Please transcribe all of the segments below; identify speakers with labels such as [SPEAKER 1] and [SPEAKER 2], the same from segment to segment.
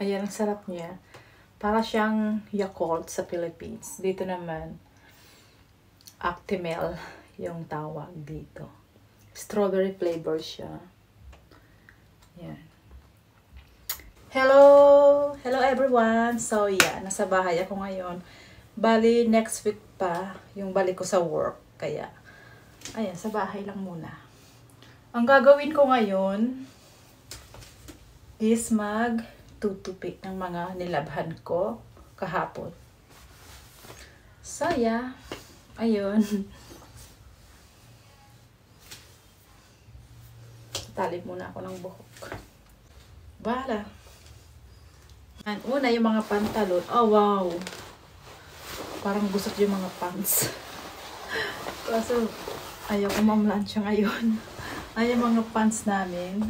[SPEAKER 1] Ayan, ang sarap niya. Para siyang Yakult sa Philippines. Dito naman, Actimel yung tawag dito. Strawberry flavor siya. Yan. Hello! Hello everyone! So yeah, nasa bahay ako ngayon. Bali, next week pa yung balik ko sa work. Kaya, ayan, sa bahay lang muna. Ang gagawin ko ngayon is mag-tutupik ng mga nilabhan ko kahapon. So yeah, ayun. Talib muna ako ng buhok. Bala. Una, yung mga pantalon. Oh, wow. Parang gusto ko yung mga pants. Kaso, ayaw ko mamlansya ngayon. Ay, yung mga pants namin.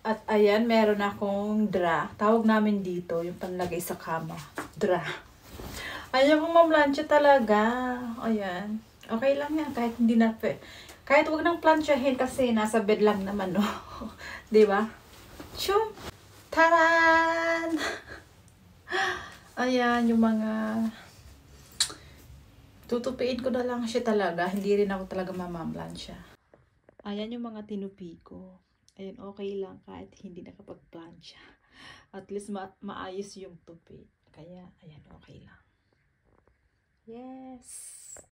[SPEAKER 1] At ayan, meron akong dra. Tawag namin dito, yung panlagay sa kama. Dra. Ayaw ko mamlansya talaga. Ayan. Okay lang yan, kahit hindi na... Kahit huwag nang plansyahin kasi nasa bed lang naman, no? Diba? Chum! Taran! Ayan, yung mga... Tutupiin ko na lang siya talaga. Hindi rin ako talaga mamamlansya. Ayan yung mga tinupi ko. Ayan, okay lang kahit hindi nakapag-plansya. At least maayos yung tupi. Kaya, ayan, okay lang. Yes!